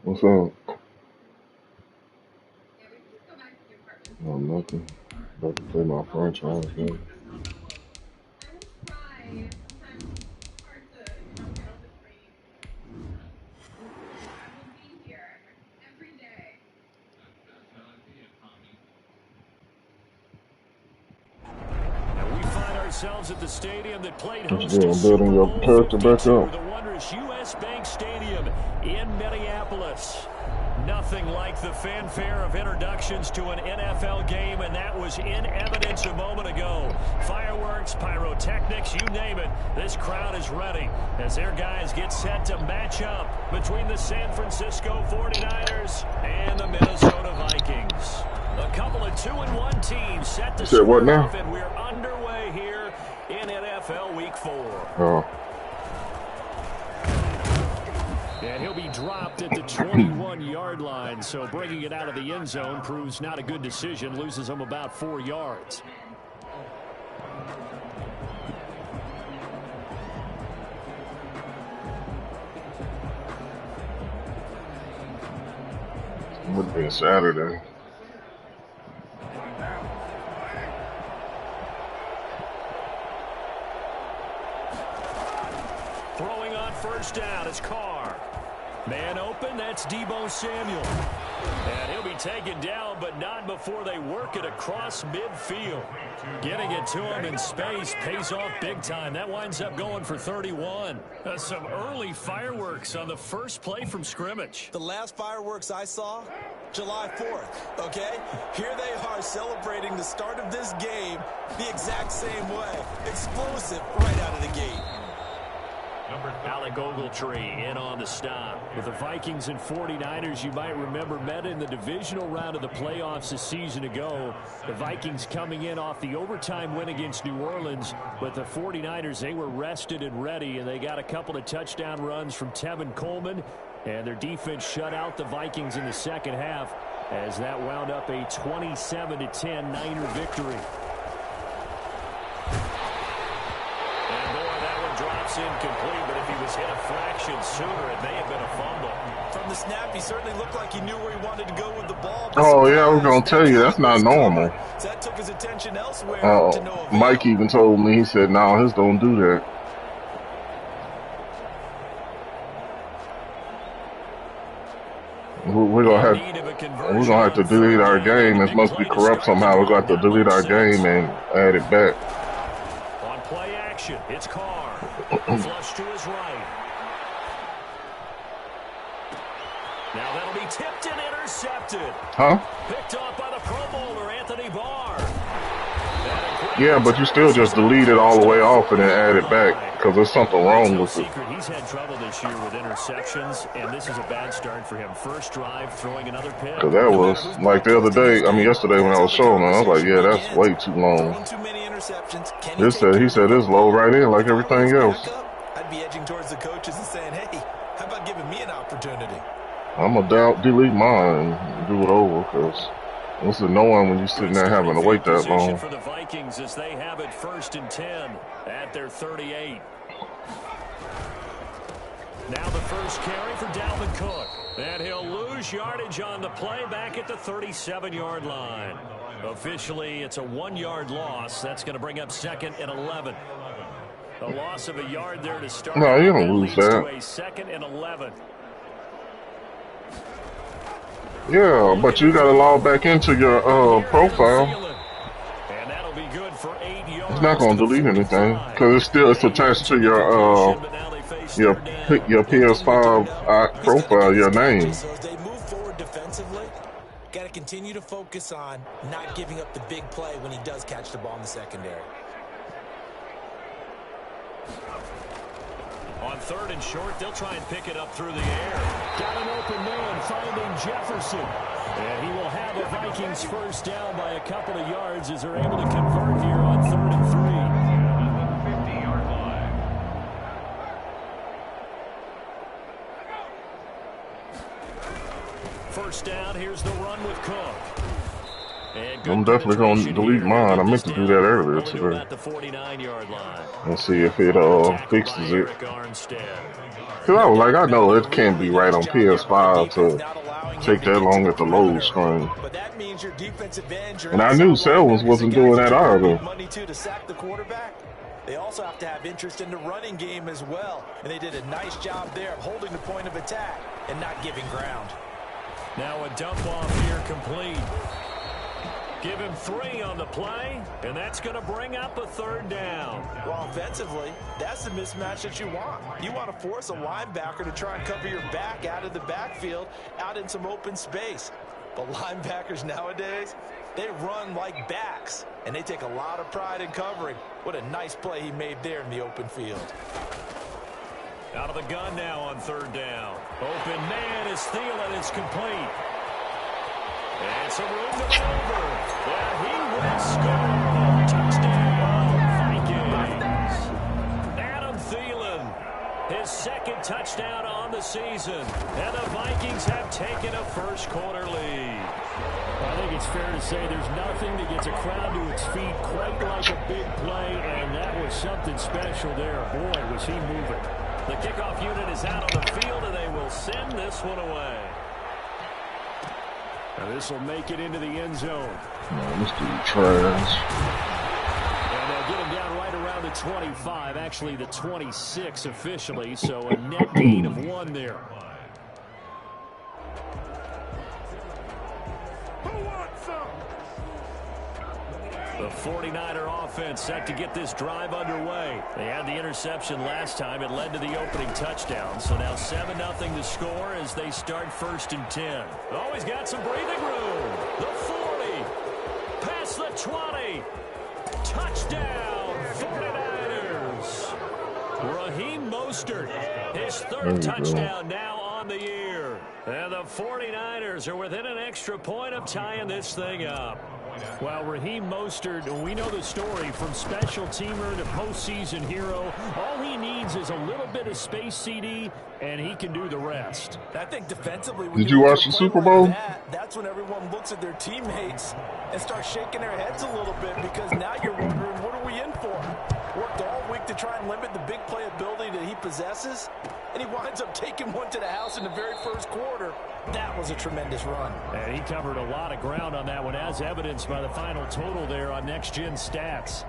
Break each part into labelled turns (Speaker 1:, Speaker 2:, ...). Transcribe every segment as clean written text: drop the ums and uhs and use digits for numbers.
Speaker 1: What's up? Oh, nothing. About to play my franchise game.
Speaker 2: Ourselves at the stadium that played
Speaker 1: What you
Speaker 2: host to
Speaker 1: doing?
Speaker 2: Super
Speaker 1: Building your
Speaker 2: Bowl
Speaker 1: character back
Speaker 2: 52,
Speaker 1: up?
Speaker 2: the wondrous U.S. Bank Stadium in Minneapolis. Nothing like the fanfare of introductions to an NFL game, and that was in evidence a moment ago. Fireworks, pyrotechnics, you name it. This crowd is ready as their guys get set to match up between the San Francisco 49ers and the Minnesota Vikings. A couple of 2-1 teams set
Speaker 1: You
Speaker 2: to
Speaker 1: said what
Speaker 2: square
Speaker 1: now?
Speaker 2: off, and we're underway here in NFL Week 4.
Speaker 1: Oh.
Speaker 2: And he'll be dropped at the 21-yard line, so bringing it out of the end zone proves not a good decision, loses him about 4 yards.
Speaker 1: It would be a Saturday.
Speaker 2: Throwing on first down is Carr. Man open, that's Deebo Samuel. And he'll be taken down, but not before they work it across midfield. Getting it to him in space pays off big time. That winds up going for 31. Some early fireworks on the first play from scrimmage.
Speaker 3: The last fireworks I saw, July 4th, okay? Here they are celebrating the start of this game the exact same way. Explosive right out of the gate.
Speaker 2: Alec Ogletree in on the stop. With the Vikings and 49ers, you might remember met in the divisional round of the playoffs a season ago. The Vikings coming in off the overtime win against New Orleans, but the 49ers, they were rested and ready, and they got a couple of touchdown runs from Tevin Coleman, and their defense shut out the Vikings in the second half as that wound up a 27-10 Niner victory. Incomplete, but if he was hit a fraction sooner, it may have been a fumble.
Speaker 3: From the snap, he certainly looked like he knew where he wanted to go with the ball.
Speaker 1: Oh, yeah, I was going to tell you, that's not normal.
Speaker 3: So that took his attention elsewhere to no avail.
Speaker 1: Mike even told me, he said, no, his don't do that. We're gonna have to delete our game. It must be corrupt somehow. We're going to have to delete our game and add it back.
Speaker 2: On play action, it's Carr. Flush to his right. Now that'll be tipped and intercepted.
Speaker 1: Huh?
Speaker 2: Picked off by the Pro Bowler, Anthony Barr.
Speaker 1: Yeah, but you still just delete it all the way off and then add it back because there's something wrong with it.
Speaker 2: He's had trouble this year with interceptions, and this is a bad start for him. First drive, throwing another pick.
Speaker 1: Because that was, like the other day, yesterday when I was showing him, I was like, yeah, that's way too long. He said it's low right in like everything else.
Speaker 3: I'd be edging towards the coaches and saying, hey, how about giving me an opportunity?
Speaker 1: I'm going to delete mine and do it over because it's annoying when you're sitting there having to wait that long.
Speaker 2: For the Vikings as they have it 1st and 10 at their 38. Now the first carry for Dalvin Cook. And he'll lose yardage on the play back at the 37-yard line. Officially, it's a 1-yard loss. That's going to bring up 2nd and 11. A loss of a yard there to start.
Speaker 1: No, you don't lose that.
Speaker 2: To a 2nd and 11.
Speaker 1: Yeah, but you got to log back into your profile.
Speaker 2: And that'll be good for 8 yards.
Speaker 1: It's not going to delete anything because it's attached to your PS5 profile, your name.
Speaker 3: So as they move forward defensively, got to continue to focus on not giving up the big play when he does catch the ball in the secondary.
Speaker 2: On 3rd and short, they'll try and pick it up through the air. Got an open man, finding Jefferson. And he will have a Vikings first down by a couple of yards as they're able to convert here on 3rd and 3. First down, here's the run with Cook.
Speaker 1: I'm definitely going to delete mine. I meant to do that earlier today. And see if it fixes it. Because I was like, I know it can't be right on PS5 to take that long at the load screen. And I knew Selvins wasn't doing that either.
Speaker 3: They also have to have interest in the running game as well. And they did a nice job there of holding the point of attack and not giving ground.
Speaker 2: Now a dump off here complete. Give him 3 on the play, and that's going to bring up a 3rd down.
Speaker 3: Well, offensively, that's the mismatch that you want. You want to force a linebacker to try and cover your back out of the backfield, out in some open space. But linebackers nowadays, they run like backs, and they take a lot of pride in covering. What a nice play he made there in the open field.
Speaker 2: Out of the gun now on 3rd down. Open man is Thielen. It's complete. And some room to maneuver. Yeah, he will score. Touchdown, Vikings. Adam Thielen, his 2nd touchdown on the season. And the Vikings have taken a first-quarter lead. I think it's fair to say there's nothing that gets a crowd to its feet quite like a big play, and that was something special there. Boy, was he moving. The kickoff unit is out on the field, and they will send this one away. Now this will make it into the end zone.
Speaker 1: Man, this dude trash.
Speaker 2: And they'll get him down right around the 25, actually the 26 officially, so a net gain of 1 there. The 49er offense set to get this drive underway. They had the interception last time. It led to the opening touchdown. So now 7-0 to score as they start 1st and 10. Oh, he's got some breathing room. The 40. Past the 20. Touchdown, 49ers. Raheem Mostert, his 3rd touchdown now on the year. And the 49ers are within an extra point of tying this thing up. Well, Raheem Mostert, we know the story, from special teamer to postseason hero. All he needs is a little bit of space, CD, and he can do the rest.
Speaker 3: I think defensively,
Speaker 1: did you watch the Super Bowl?
Speaker 3: That's when everyone looks at their teammates and starts shaking their heads a little bit, because now you're wondering, what are we in for? Worked all week to try and limit the big play ability that he possesses, and he winds up taking one to the house in the very 1st quarter. That was a tremendous run.
Speaker 2: And he covered a lot of ground on that one, as evidenced by the final total there on Next Gen Stats.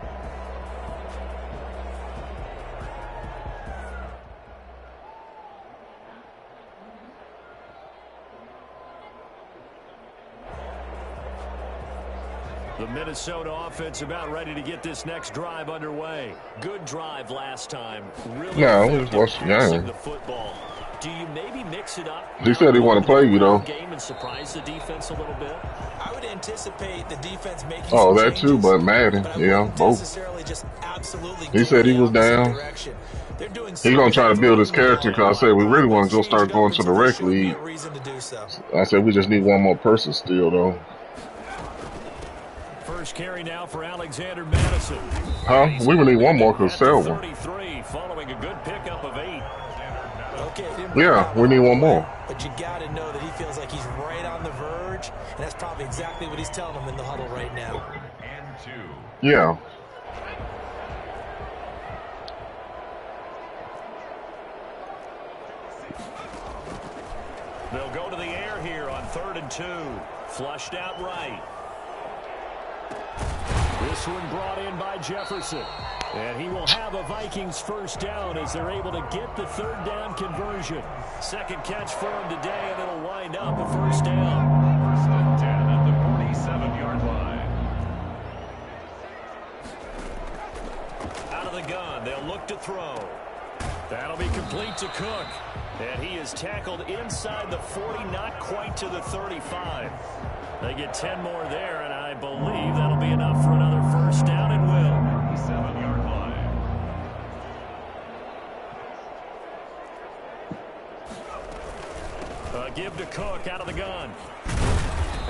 Speaker 2: The Minnesota offense about ready to get this next drive underway. Good drive last time. Really
Speaker 1: we just watched the game.
Speaker 2: The football. Do you maybe mix it up?
Speaker 1: He said he want to play you, though.
Speaker 2: Game and surprise the defense a little bit.
Speaker 3: I would anticipate the defense making
Speaker 1: that too, but Madden, both. He said he was down. He's going to try to build his character, because I said we really want to go start going to the rec league. I said we just need one more person still, though.
Speaker 2: First carry now for Alexander Madison.
Speaker 1: Huh? We would need one more because Selma.
Speaker 2: 33 following a good pickup of 8.
Speaker 1: Yeah, we need one more.
Speaker 3: But you got to know that he feels like he's right on the verge, and that's probably exactly what he's telling them in the huddle right now.
Speaker 1: Yeah.
Speaker 2: They'll go to the air here on 3rd and 2. Flushed out right. This one brought in by Jefferson. And he will have a Vikings 1st down as they're able to get the 3rd down conversion. 2nd catch for him today, and it'll wind up a 1st down.
Speaker 4: 1st and 10 at the 47-yard line.
Speaker 2: Out of the gun, they'll look to throw. That'll be complete to Cook. And he is tackled inside the 40, not quite to the 35. They get 10 more there, and I believe that'll be enough for another 1st down, and will.
Speaker 4: 47-yard line.
Speaker 2: Give to Cook out of the gun.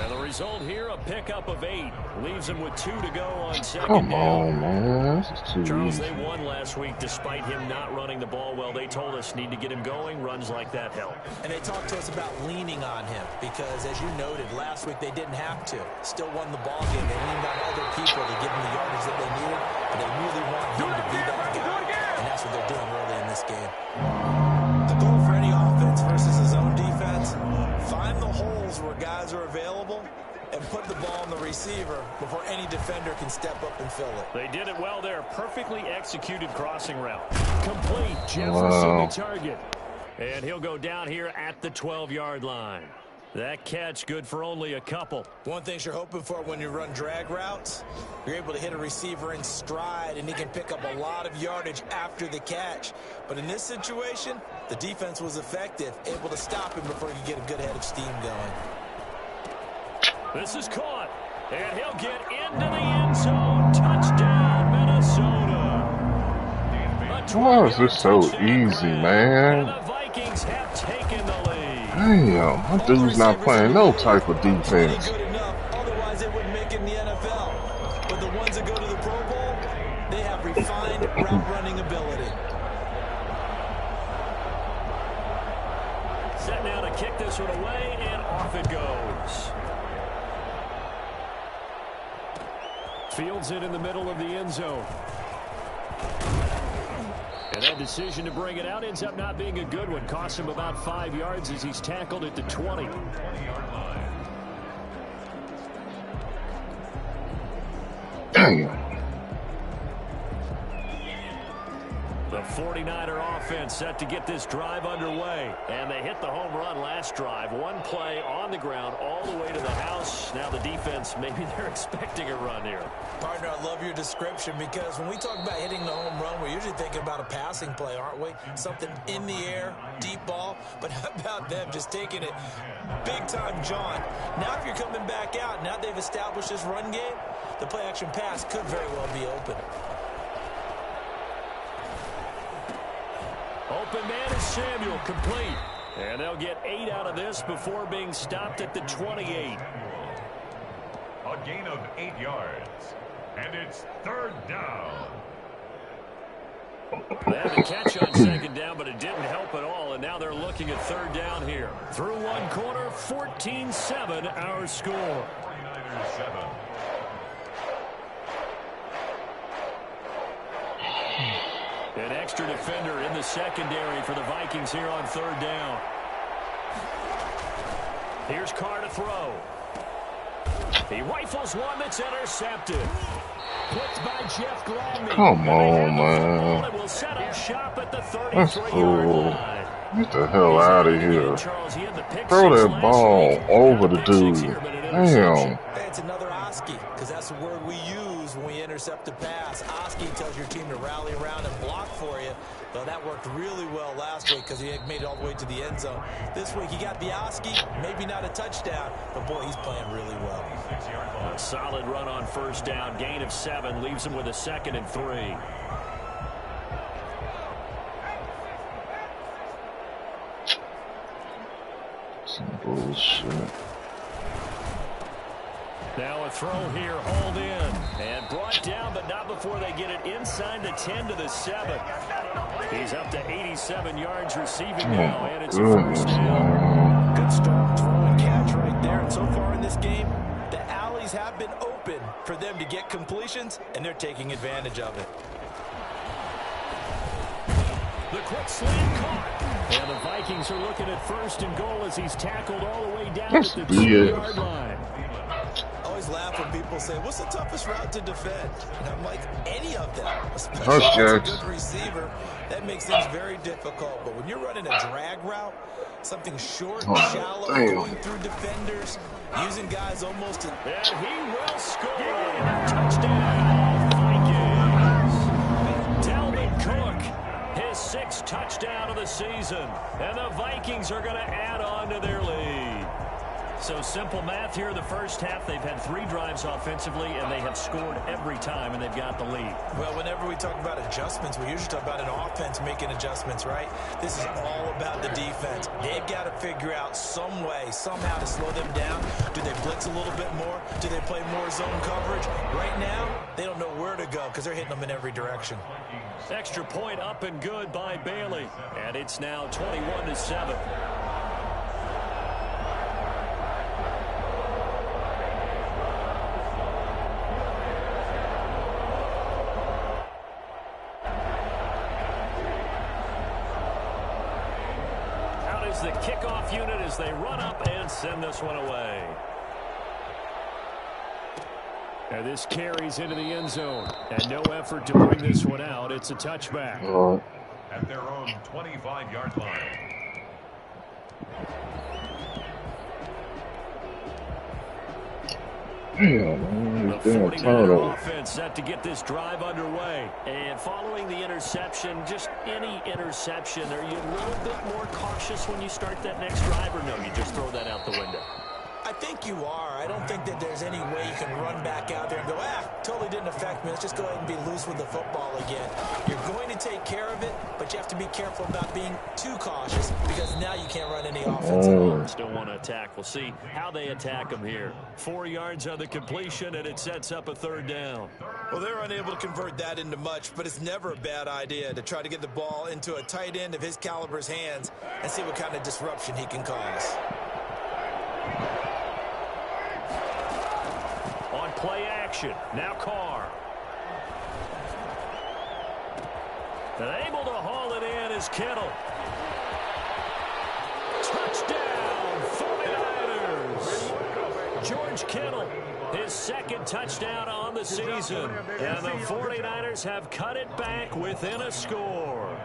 Speaker 2: And the result here, a pickup of 8. Leaves him with 2 to go on second
Speaker 1: Come
Speaker 2: down.
Speaker 1: on, man. This is too
Speaker 2: Charles,
Speaker 1: easy.
Speaker 2: they won last week despite him not running the ball well. They told us need to get him going. Runs like that help.
Speaker 3: And they talked to us about leaning on him because, as you noted, last week they didn't have to. Still won the ball game. They leaned on other people to give them the yardage that they needed. And they really want him to be that guy. And that's what they're doing early in this game. The goal for any offense versus his own defense, find the holes where guys are available and put the ball on the receiver before any defender can step up and fill it.
Speaker 2: They did it well there. Perfectly executed crossing route. Complete. Jefferson the target. And he'll go down here at the 12-yard line. That catch good for only a couple.
Speaker 3: One thing you're hoping for when you run drag routes, you're able to hit a receiver in stride, and he can pick up a lot of yardage after the catch. But in this situation, the defense was effective, able to stop him before he could get a good head of steam going.
Speaker 2: This is caught, and he'll get into the end zone. Touchdown, Minnesota.
Speaker 1: Why is this so easy, man?
Speaker 2: And the Vikings have taken the lead.
Speaker 1: Damn, my dude's not playing no type of defense.
Speaker 3: Good enough, otherwise it wouldn't make it in the NFL. But the ones that go to the Pro Bowl, they have refined route running ability.
Speaker 2: Set now to kick this one away, and off it goes. Fields it in the middle of the end zone. And that decision to bring it out ends up not being a good one. Costs him about 5 yards as he's tackled at the 20.
Speaker 1: Damn.
Speaker 2: The 49er offense set to get this drive underway. And they hit the home run last drive. One play on the ground all the way to the house. Now the defense, maybe they're expecting a run here.
Speaker 3: Partner, I love your description because when we talk about hitting the home run, we're usually thinking about a passing play, aren't we? Something in the air, deep ball. But how about them just taking it big time, John? Now if you're coming back out, now they've established this run game, the play action pass could very well be open.
Speaker 2: Open man is Samuel, complete. And they'll get 8 out of this before being stopped at the 28.
Speaker 4: A gain of 8 yards. And it's 3rd down.
Speaker 2: They had the catch on 2nd down, but it didn't help at all. And now they're looking at 3rd down here. Through one quarter, 14-7 our score.
Speaker 4: 49ers 7.
Speaker 2: An extra defender in the secondary for the Vikings here on 3rd down. Here's Carr to throw. He rifles one that's intercepted. Blitzed by Jeff Gladney.
Speaker 1: Come on, man.
Speaker 2: It will set up shop at the
Speaker 1: That's
Speaker 2: 33-yard
Speaker 1: cool.
Speaker 2: line.
Speaker 1: Get the hell out of here.
Speaker 2: Charles, he had the pick
Speaker 1: Throw
Speaker 2: six
Speaker 1: that
Speaker 2: last
Speaker 1: ball
Speaker 2: week.
Speaker 1: over the
Speaker 2: Pick six
Speaker 1: dude.
Speaker 2: here, but an interception.
Speaker 1: Damn.
Speaker 3: Hey, it's another Oski, because that's the word we use when we intercept a pass. Oski tells your team to rally around and block for you. Well, that worked really well last week because he had made it all the way to the end zone. This week he got the Oski, maybe not a touchdown, but boy, he's playing really well.
Speaker 2: A solid run on 1st down. Gain of 7 leaves him with a 2nd and 3.
Speaker 1: Some bullshit.
Speaker 2: Now a throw here, hauled in, and brought down, but not before they get it inside the 10 to the 7. He's up to 87 yards receiving now, and it's a 1st down.
Speaker 3: Good strong throw and catch right there. And so far in this game, the alleys have been open for them to get completions, and they're taking advantage of it.
Speaker 2: The quick slant caught. And the Vikings are looking at 1st and goal as he's tackled all the way down
Speaker 1: That's
Speaker 2: at the
Speaker 1: BS.
Speaker 2: 2-yard line.
Speaker 3: I always laugh when people say, what's the toughest route to defend? And I'm like, any of them. Especially
Speaker 1: Hush,
Speaker 3: as a
Speaker 1: Jax.
Speaker 3: good receiver, that makes things very difficult. But when you're running a drag route, something short, shallow,
Speaker 1: damn.
Speaker 3: going through defenders, using guys almost to...
Speaker 2: And he will score. Touchdown, Vikings. Dalvin Cook, his 6th touchdown of the season. And the Vikings are going to add on to their lead. So simple math here in the first half. They've had 3 drives offensively, and they have scored every time, and they've got the lead.
Speaker 3: Well, whenever we talk about adjustments, we usually talk about an offense making adjustments, right? This is all about the defense. They've got to figure out some way, somehow to slow them down. Do they blitz a little bit more? Do they play more zone coverage? Right now, they don't know where to go because they're hitting them in every direction.
Speaker 2: Extra point up and good by Bailey. And it's now 21-7. The kickoff unit as they run up and send this one away. And this carries into the end zone. And no effort to bring this one out. It's a touchback.
Speaker 4: At their own 25-yard line.
Speaker 1: The
Speaker 2: 49er offense set to get this drive underway. And following the interception, just any interception, are you a little bit more cautious when you start that next drive, or no, you just throw that out the window?
Speaker 3: I think you are. I don't think that there's any way you can run back out there and go, totally didn't affect me. Let's just go ahead and be loose with the football again. You're going to take care of it, but you have to be careful about being too cautious because now you can't run any offense at all.
Speaker 2: Still want to attack. We'll see how they attack them here. 4 yards on the completion, and it sets up a 3rd down.
Speaker 3: Well, they're unable to convert that into much, but it's never a bad idea to try to get the ball into a tight end of his caliber's hands and see what kind of disruption he can cause.
Speaker 2: On play action, now Carr. And able to haul it in is Kittle. Touchdown, 49ers. George Kittle, his 2nd touchdown on the season. And the 49ers have cut it back within a score.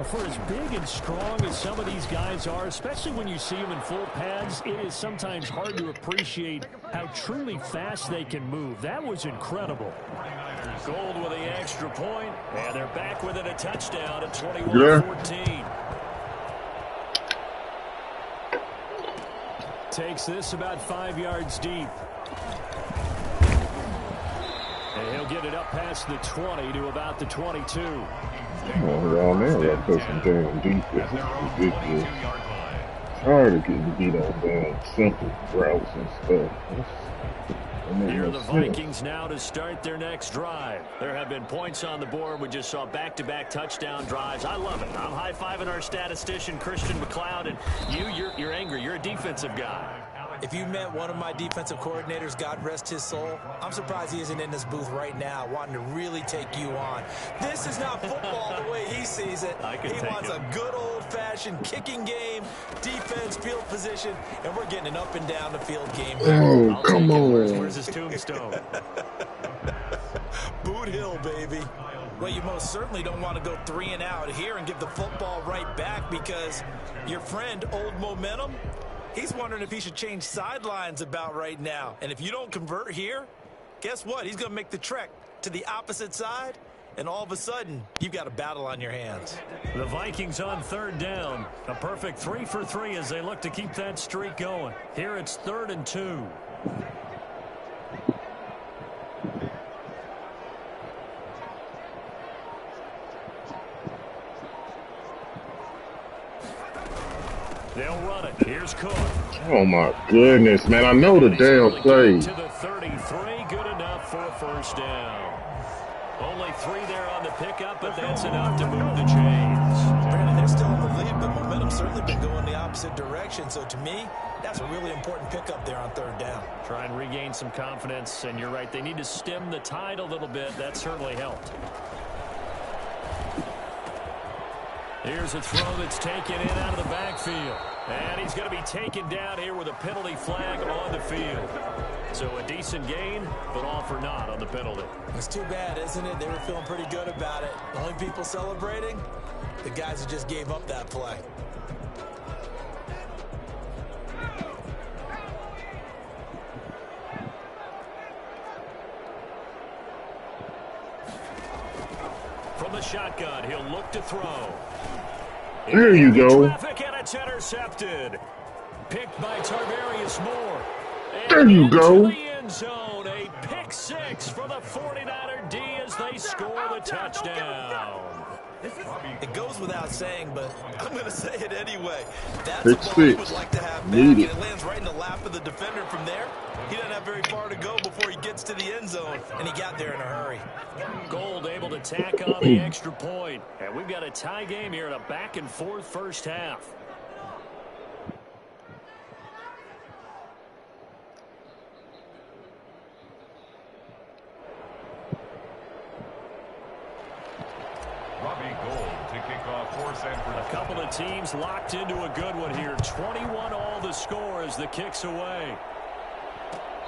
Speaker 2: For as big and strong as some of these guys are, especially when you see them in full pads, it is sometimes hard to appreciate how truly fast they can move. That was incredible. Gold with the extra point, and they're back within a touchdown at 21-14. Takes this about 5 yards deep. And he'll get it up past the 20 to about the 22.
Speaker 1: Around there, that person damn deep is ridiculous. Tired of getting beat on damn simple routes and stuff.
Speaker 2: Here are the Vikings now to start their next drive. There have been points on the board. We just saw back-to-back touchdown drives. I love it. I'm high-fiving our statistician, Christian McLeod, and you're angry. You're a defensive guy.
Speaker 3: If you met one of my defensive coordinators, God rest his soul, I'm surprised he isn't in this booth right now wanting to really take you on. This is not football the way he sees it. He wants a good old-fashioned kicking game, defense, field position, and we're getting an up-and-down-the-field game.
Speaker 1: Oh, come on.
Speaker 2: Where's his tombstone?
Speaker 3: Boot Hill, baby. Well, you most certainly don't want to go 3 and out here and give the football right back because your friend, Old Momentum, he's wondering if he should change sidelines about right now. And if you don't convert here, guess what? He's going to make the trek to the opposite side, and all of a sudden, you've got a battle on your hands.
Speaker 2: The Vikings on 3rd down. A perfect 3 for 3 as they look to keep that streak going. Here it's 3rd and 2. They'll run it. Here's Cook.
Speaker 1: Oh my goodness, man! I know the damn play.
Speaker 2: To the 33, good enough for a 1st down. Only 3 there on the pickup, but that's enough to move the chains.
Speaker 3: Brandon, they're still in the lead, but momentum's certainly been going the opposite direction. So to me, that's a really important pickup there on 3rd down.
Speaker 2: Try and regain some confidence, and you're right. They need to stem the tide a little bit. That certainly helped. Here's a throw that's taken in out of the backfield. And he's going to be taken down here with a penalty flag on the field. So a decent gain, but all for naught on the penalty.
Speaker 3: It's too bad, isn't it? They were feeling pretty good about it. The only people celebrating, the guys who just gave up that play.
Speaker 2: From the shotgun, he'll look to throw.
Speaker 1: There you go.
Speaker 2: Traffic, and it's intercepted. picked by Tarvarius Moore.
Speaker 1: There you go.
Speaker 2: The end zone, a pick six for the 49er D as they score the touchdown.
Speaker 3: It goes without saying, but I'm going to say it anyway. That's
Speaker 1: Pick
Speaker 3: a ball
Speaker 1: six.
Speaker 3: he would like to have back,
Speaker 1: Need
Speaker 3: and
Speaker 1: it.
Speaker 3: it lands right in the lap of the defender from there. He doesn't have very far to go before he gets to the end zone, and he got there in a hurry.
Speaker 2: Gold able to tack on the extra point, and we've got a tie game here in a back-and-forth first half. A couple of teams locked into a good one here. 21 all the score as the kick's away.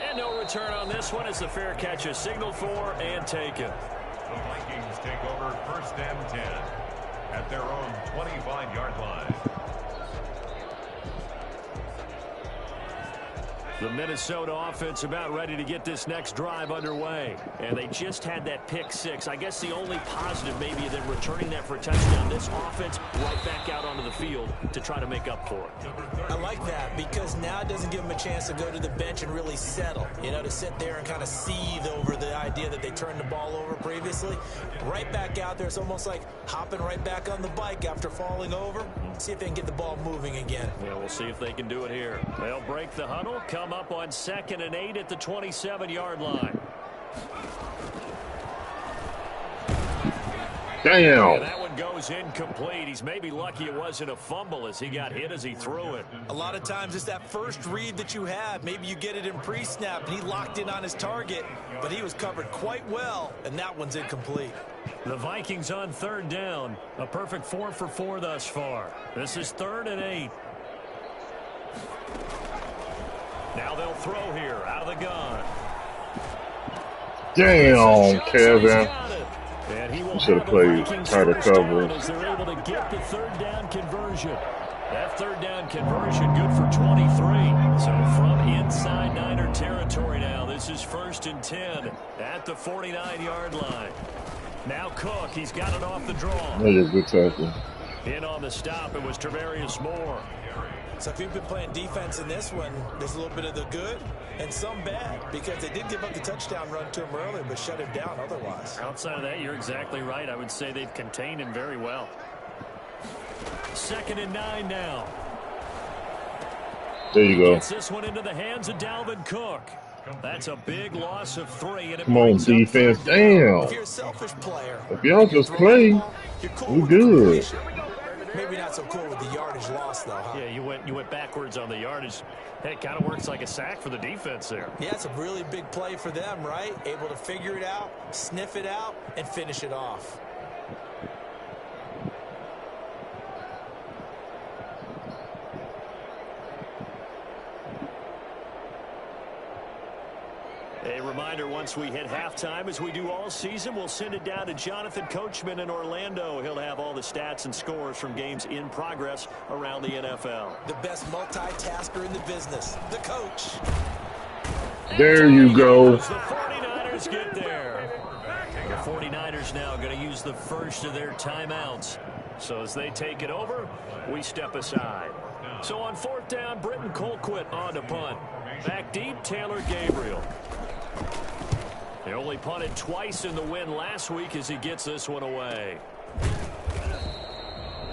Speaker 2: And no return on this one as the fair catch is signaled for and taken.
Speaker 4: The Vikings take over 1st and 10 at their own 25-yard line.
Speaker 2: The Minnesota offense about ready to get this next drive underway. And they just had that pick six. I guess the only positive maybe than returning that for a touchdown. This offense right back out onto the field to try to make up for it.
Speaker 3: I like that because now it doesn't give them a chance to go to the bench and really settle. You know, to sit there and kind of seethe over the idea that they turned the ball over previously. Right back out there. It's almost like hopping right back on the bike after falling over. See if they can get the ball moving again.
Speaker 2: Yeah, we'll see if they can do it here. They'll break the huddle, come up on 2nd and 8 at the 27-yard line.
Speaker 1: Damn.
Speaker 2: Yeah, that one goes incomplete. He's maybe lucky it wasn't a fumble as he got hit as he threw it.
Speaker 3: A lot of times it's that first read that you have. Maybe you get it in pre-snap and he locked in on his target, but he was covered quite well, and that one's incomplete.
Speaker 2: The Vikings on 3rd down. A perfect 4 for 4 thus far. This is 3rd and 8. Now they'll throw here out of the gun.
Speaker 1: Damn, Kevin.
Speaker 2: And he will
Speaker 1: You should have played tighter coverage.
Speaker 2: as they're able to get the 3rd down conversion. That 3rd down conversion good for 23. So from inside Niner territory now, this is 1st and 10 at the 49-yard line. Now Cook, he's got it off the draw.
Speaker 1: That is a good tackle.
Speaker 2: In on the stop, it was Tarvarius Moore.
Speaker 3: So if you've been playing defense in this one, there's a little bit of the good and some bad because they did give up the touchdown run to him earlier but shut him down otherwise.
Speaker 2: Outside of that, you're exactly right. I would say they've contained him very well. 2nd and 9 now.
Speaker 1: There you go.
Speaker 2: Gets this one into the hands of Dalvin Cook. That's a big loss of 3. And
Speaker 1: Come on, defense. Damn.
Speaker 3: If you're a selfish player,
Speaker 1: If y'all just play, we good.
Speaker 3: Maybe not so cool with the yardage loss, though, huh?
Speaker 2: Yeah, you went backwards on the yardage. Hey, it kind of works like a sack for the defense there.
Speaker 3: Yeah, it's a really big play for them, right? Able to figure it out, sniff it out, and finish it off.
Speaker 2: A reminder, once we hit halftime, as we do all season, we'll send it down to Jonathan Coachman in Orlando. He'll have all the stats and scores from games in progress around the NFL.
Speaker 3: The best multitasker in the business, the coach.
Speaker 1: There you go.
Speaker 2: The 49ers get there. The 49ers now going to use the first of their timeouts. So as they take it over, we step aside. So on 4th down, Britton Colquitt on to punt. Back deep, Taylor Gabriel. He only punted twice in the win last week as he gets this one away.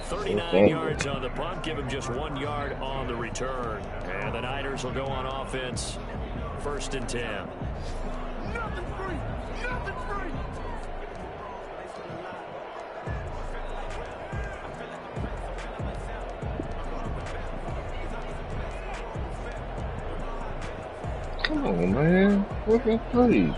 Speaker 2: 39 yards on the punt, give him just 1 yard on the return. And the Niners will go on offense. 1st and 10.
Speaker 5: Nothing free. Nothing free.
Speaker 1: Come on, man. What can I play?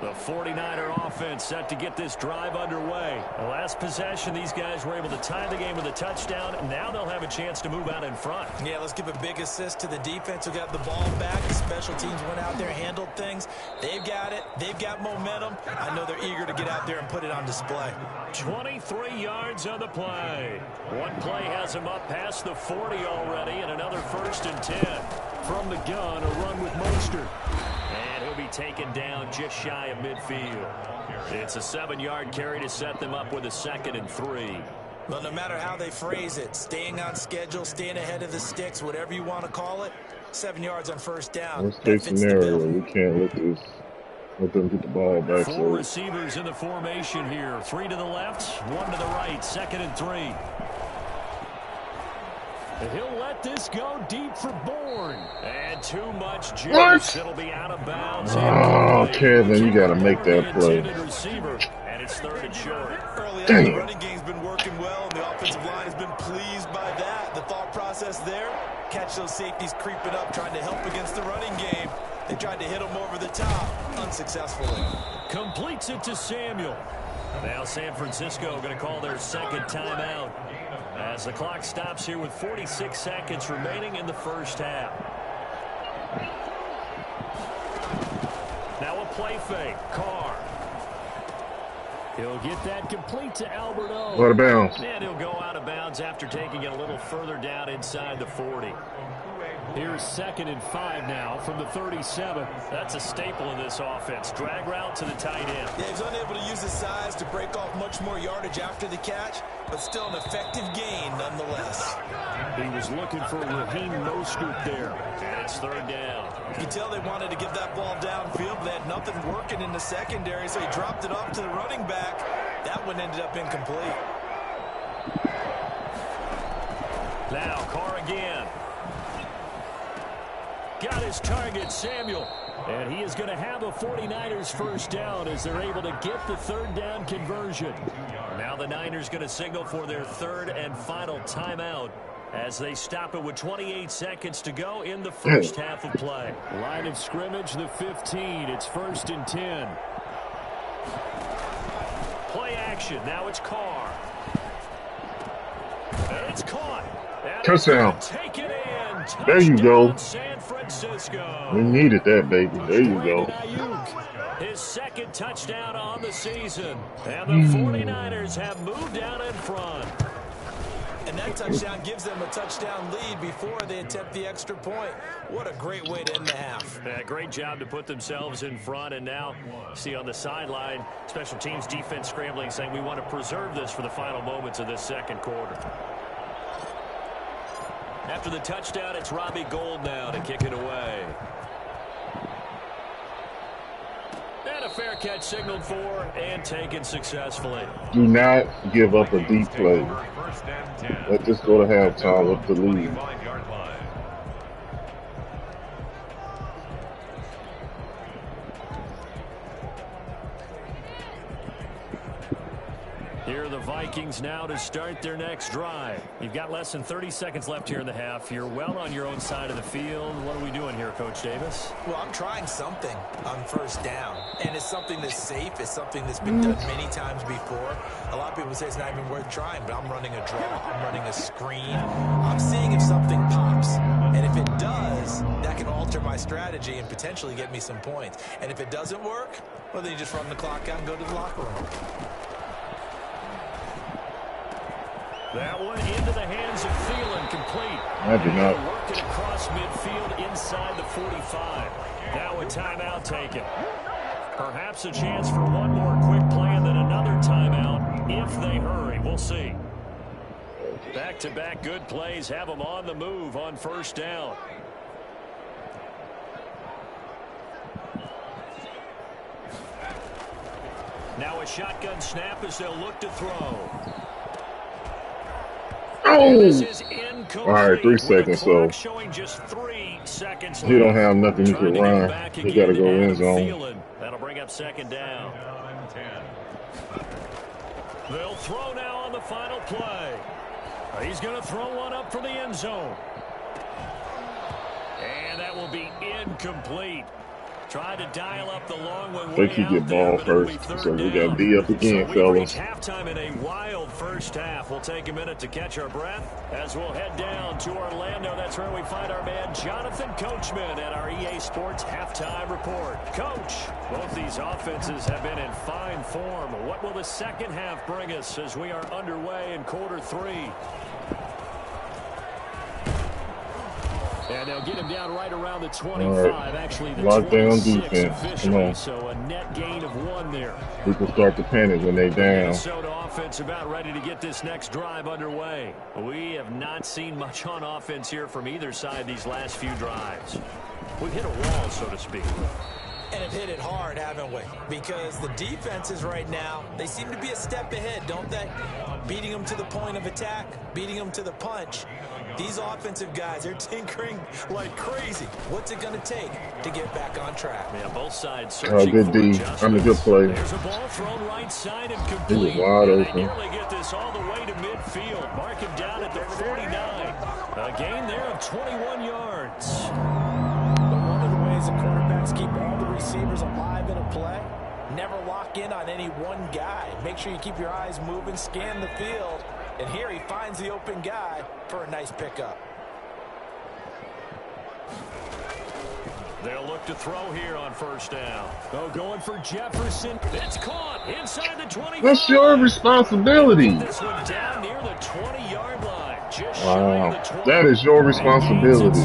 Speaker 2: The 49er offense set to get this drive underway. The last possession, these guys were able to tie the game with a touchdown. Now they'll have a chance to move out in front.
Speaker 3: Yeah, let's give a big assist to the defense who got the ball back. The special teams went out there, handled things. They've got it. They've got momentum. I know they're eager to get out there and put it on display.
Speaker 2: 23 yards on the play. One play has him up past the 40 already, and another 1st and 10. From the gun, a run with Mostert. And he'll be taken down just shy of midfield. It's a 7-yard carry to set them up with a 2nd and 3.
Speaker 3: Well, no matter how they phrase it, staying on schedule, staying ahead of the sticks, whatever you want to call it, 7 yards on first down.
Speaker 1: Worst case scenario, we can't let them get the ball back.
Speaker 2: Four receivers in the formation here. 3 to the left, 1 to the right. 2nd and 3. And he'll let this go deep for Bourne. And too much juice. It'll be out of bounds.
Speaker 1: Oh, Kevin, you got to make that play.
Speaker 2: Receiver, and it's 3rd and short.
Speaker 3: Early on, the running game's been working well, and the offensive line has been pleased by that. The thought process there, catch those safeties creeping up, trying to help against the running game. They tried to hit him over the top, unsuccessfully.
Speaker 2: Completes it to Samuel. Now San Francisco going to call their 2nd timeout as the clock stops here with 46 seconds remaining in the first half. Now a play fake. Carr. He'll get that complete to Albert O.
Speaker 1: Out of bounds.
Speaker 2: And he'll go out of bounds after taking it a little further down inside the 40. Here's 2nd and 5 now from the 37. That's a staple in this offense. Drag route to the tight end.
Speaker 3: Yeah, he's unable to use his size to break off much more yardage after the catch, but still an effective gain nonetheless.
Speaker 2: He was looking for Raheem no-scoop there. And it's 3rd down.
Speaker 3: You can tell they wanted to get that ball downfield, but they had nothing working in the secondary, so he dropped it off to the running back. That one ended up incomplete.
Speaker 2: Now Carr again. Got his target, Samuel. And he is going to have a 49ers first down as they're able to get the 3rd down conversion. Now the Niners going to signal for their 3rd and final timeout as they stop it with 28 seconds to go in the first half of play. Line of scrimmage, the 15. It's 1st and 10. Play action. Now it's Carr. And it's caught.
Speaker 1: Touchdown.
Speaker 2: Take it in. Touchdown,
Speaker 1: there you go.
Speaker 2: San Francisco.
Speaker 1: We needed that, baby. There you go.
Speaker 2: His 2nd touchdown on the season. And the 49ers have moved down in front.
Speaker 3: And that touchdown gives them a touchdown lead before they attempt the extra point. What a great way to end the half.
Speaker 2: Yeah, great job to put themselves in front. And now, see on the sideline, special teams defense scrambling, saying we want to preserve this for the final moments of this 2nd quarter. After the touchdown, it's Robbie Gould now to kick it away. And a fair catch signaled for and taken successfully.
Speaker 1: Do not give up a deep play. Let this go to halftime with the lead.
Speaker 2: Here are the Vikings now to start their next drive. You've got less than 30 seconds left here in the half. You're well on your own side of the field. What are we doing here, Coach Davis?
Speaker 3: Well, I'm trying something on 1st down. And it's something that's safe. It's something that's been done many times before. A lot of people say it's not even worth trying, but I'm running a draw. I'm running a screen. I'm seeing if something pops. And if it does, that can alter my strategy and potentially get me some points. And if it doesn't work, well, then you just run the clock out and go to the locker room.
Speaker 2: That one into the hands of Thielen, complete.
Speaker 1: I did not.
Speaker 2: Working across midfield inside the 45. Now a timeout taken. Perhaps a chance for one more quick play and then another timeout if they hurry. We'll see. Back-to-back good plays have them on the move on 1st down. Now a shotgun snap as they'll look to throw.
Speaker 1: Oh! All right, 3 seconds, so he don't have nothing he can run. He got to go in zone.
Speaker 2: That'll bring up 2nd down. They'll throw now on the final play. He's going to throw one up for the end zone. And that will be incomplete. Try to dial up the long one.
Speaker 1: I think he get ball first, so we got D up again, fellas.
Speaker 2: Halftime in a wild first half. We'll take a minute to catch our breath as we'll head down to Orlando. That's where we find our man Jonathan Coachman at our EA Sports Halftime Report. Coach, both these offenses have been in fine form. What will the 2nd half bring us as we are underway in quarter 3? And they'll get him down right around the 25. Right. Actually, the
Speaker 1: lockdown
Speaker 2: 26
Speaker 1: defense.
Speaker 2: officially.
Speaker 1: Come on.
Speaker 2: So a net gain of 1 there.
Speaker 1: People start to panic when they down.
Speaker 2: Minnesota offense about ready to get this next drive underway. We have not seen much on offense here from either side these last few drives. We've hit a wall, so to speak.
Speaker 3: And have hit it hard, haven't we? Because the defenses right now, they seem to be a step ahead, don't they? Beating them to the point of attack, beating them to the punch. These offensive guys, they're tinkering like crazy. What's it going to take to get back on track?
Speaker 2: Yeah, both sides searching
Speaker 1: good D. I'm a good play.
Speaker 2: There's a ball thrown right side and complete.
Speaker 1: He was wide open.
Speaker 2: They nearly get this all the way to midfield. Mark him down at the 49. A gain there of 21 yards.
Speaker 3: One of the ways the quarterbacks keep all the receivers alive in a play, never lock in on any one guy. Make sure you keep your eyes moving, scan the field. And here he finds the open guy for a nice pickup.
Speaker 2: They'll look to throw here on first down. Oh, going for Jefferson. It's caught inside the 20.
Speaker 1: What's your responsibility?
Speaker 2: This one down near the 20-yard line. Just
Speaker 1: wow, that is your responsibility.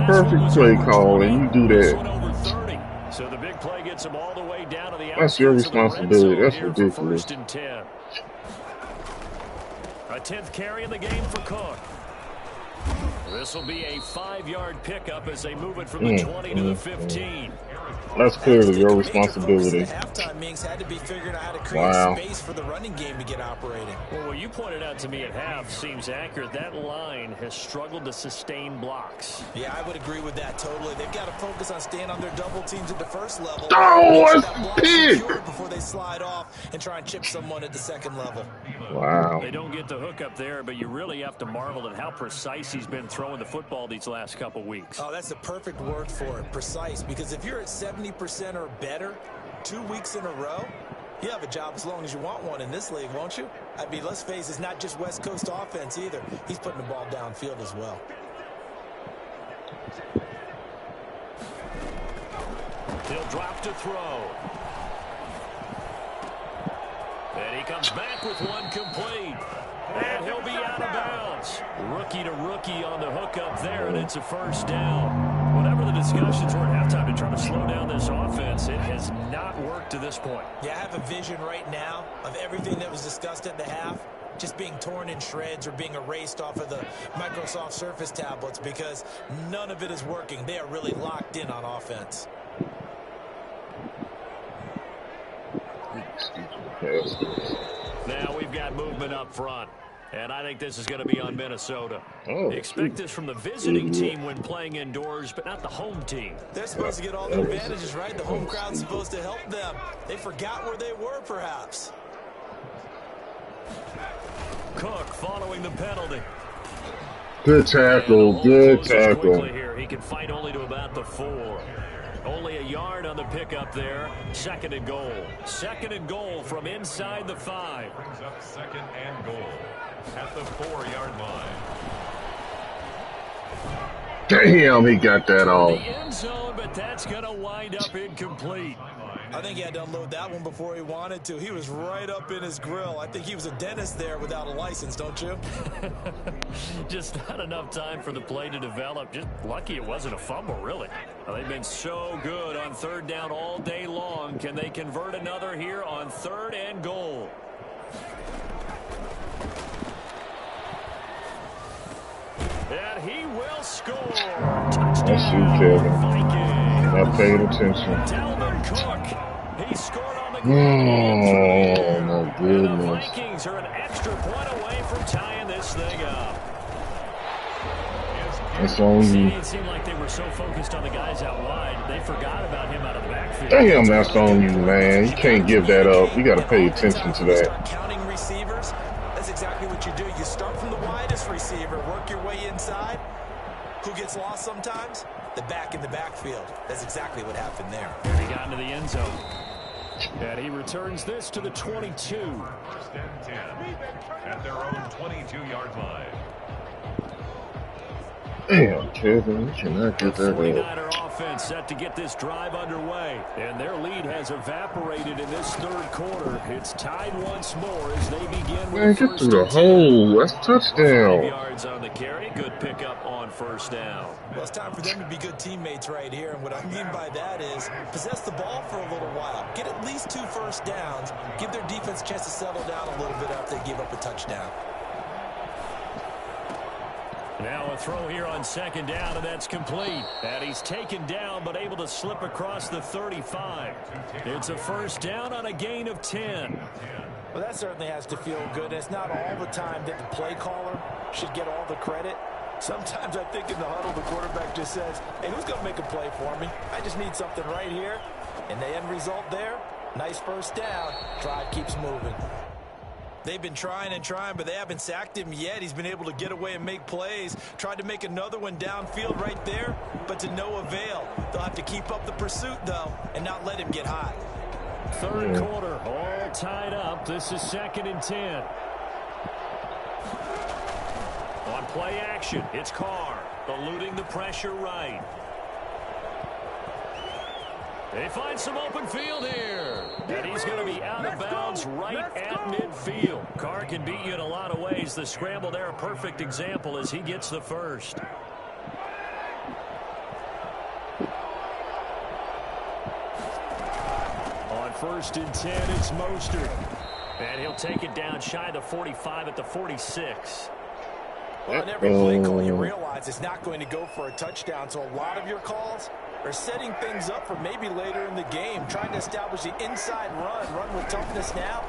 Speaker 1: Perfect play call, and you do that.
Speaker 2: So the big play gets him all the way down to the outside.
Speaker 1: That's your responsibility. That's ridiculous.
Speaker 2: First and 10. A 10th carry in the game for Cook. This will be a 5-yard pickup as they move it from the 20 to the 15.
Speaker 1: That's clearly your responsibility.
Speaker 3: Halftime Minks had to be figuring out how to create space for the running game to get operating.
Speaker 2: Well, what you pointed out to me at half seems accurate. That line has struggled to sustain blocks.
Speaker 3: Yeah, I would agree with that totally. They've got to focus on staying on their double teams at the first level.
Speaker 1: Oh, that's big!
Speaker 3: Before they slide off and try and chip someone at the second level.
Speaker 1: Wow.
Speaker 2: They don't get the hook up there, but you really have to marvel at how precise he's been throwing the football these last couple weeks.
Speaker 3: Oh, that's the perfect word for it, precise. Because if you're at 70% or better 2 weeks in a row, you have a job as long as you want one in this league, won't you? I mean, let's face it, it's not just West Coast offense either. He's putting the ball downfield as well.
Speaker 2: He'll drop to throw. And he comes back with one complete. And he'll be out of bounds. Rookie to rookie on the hook up there, and it's a first down. Whatever the discussions were at halftime to try to slow down this offense, it has not worked to this point.
Speaker 3: Yeah, I have a vision right now of everything that was discussed at the half just being torn in shreds or being erased off of the Microsoft Surface tablets because none of it is working. They are really locked in on offense.
Speaker 2: Now we've got movement up front. And I think this is going to be on Minnesota. Expect this from the visiting team when playing indoors, but not the home team.
Speaker 3: They're supposed to get all the advantages, right? The home crowd's supposed to help them. They forgot where they were, perhaps.
Speaker 2: Cook following the penalty.
Speaker 1: Good tackle. Good tackle.
Speaker 2: Here. He can fight only to about the 4. Only a yard on the pickup there. Second and goal. Second and goal from inside the 5.
Speaker 4: Brings up second and goal at the 4-yard line.
Speaker 1: Damn, he got that off.
Speaker 2: The end zone, but that's going to wind up incomplete.
Speaker 3: I think he had to unload that one before he wanted to. He was right up in his grill. I think he was a dentist there without a license, don't you?
Speaker 2: Just not enough time for the play to develop. Just lucky it wasn't a fumble, really. Well, they've been so good on third down all day long. Can they convert another here on third and goal? And he will score. Touchdown, Vikings.
Speaker 1: Not paying attention.
Speaker 2: Dalvin Cook. He scored on the
Speaker 1: ground. Oh, my goodness.
Speaker 2: And the Vikings are an extra point away from tying this thing up.
Speaker 1: That's on you.
Speaker 2: It seemed like they were so focused on the guys out wide, they forgot about him out of the backfield.
Speaker 1: Damn, that's on you, man. You can't give that up. You got to pay attention to that.
Speaker 3: Counting receivers, that's exactly what you do. You start from the widest receiver, work your way inside. Who gets lost sometimes? The back in the backfield. That's exactly what happened there.
Speaker 2: He got into the end zone. And he returns this to the 22.
Speaker 4: First and 10 at their own 22-yard line.
Speaker 1: Damn, Kevin, you cannot get that up.
Speaker 2: offense set to get this drive underway. And their lead has evaporated in this third quarter. It's tied once more as they begin with
Speaker 1: get through the hole. That's a touchdown.
Speaker 2: 5 yards on the carry. Good pickup on first down.
Speaker 3: Well, it's time for them to be good teammates right here. And what I mean by that is possess the ball for a little while. Get at least 2 first downs. Give their defense a chance to settle down a little bit after they give up a touchdown.
Speaker 2: Now a throw here on second down, and that's complete. And he's taken down, but able to slip across the 35. It's a first down on a gain of 10.
Speaker 3: Well, that certainly has to feel good. It's not all the time that the play caller should get all the credit. Sometimes I think in the huddle, the quarterback just says, hey, who's going to make a play for me? I just need something right here. And the end result there, nice first down. Drive keeps moving. They've been trying and trying, but they haven't sacked him yet. He's been able to get away and make plays. Tried to make another one downfield right there, but to no avail. They'll have to keep up the pursuit, though, and not let him get hot.
Speaker 2: Third quarter, all tied up. This is 2nd and 10. On play action, it's Carr, eluding the pressure right. They find some open field here. And he's going to be out of bounds right at midfield. Carr can beat you in a lot of ways. The scramble there, a perfect example as he gets the first. On 1st and 10, it's Mostert. And he'll take it down shy of the 45 at the 46.
Speaker 3: Well, in every play call, you realize it's not going to go for a touchdown. So a lot of your calls are setting things up for maybe later in the game, trying to establish the inside run with toughness now,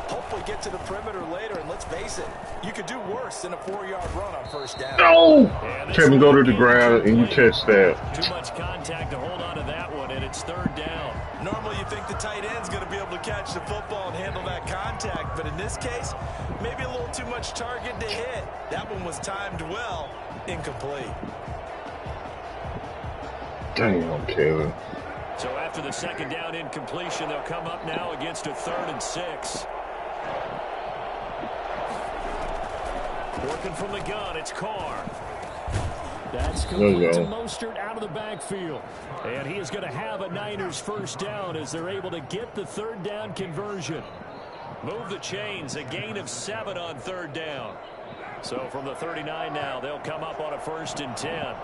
Speaker 3: hopefully get to the perimeter later. And let's face it, you could do worse than a 4-yard run on first down.
Speaker 1: No! Kevin, go to the ground and you catch that.
Speaker 2: Too much contact to hold on to that one, and it's 3rd down.
Speaker 3: Normally you think the tight end's going to be able to catch the football and handle that contact, but in this case, maybe a little too much target to hit. That one was timed well, incomplete.
Speaker 1: Damn, Kevin.
Speaker 2: So after the 2nd down incompletion, they'll come up now against a 3rd and 6. Working from the gun, it's Carr. That's complete to Mostert out of the backfield. And he is going to have a Niners first down as they're able to get the 3rd down conversion. Move the chains, a gain of 7 on 3rd down. So from the 39 now, they'll come up on a 1st and 10.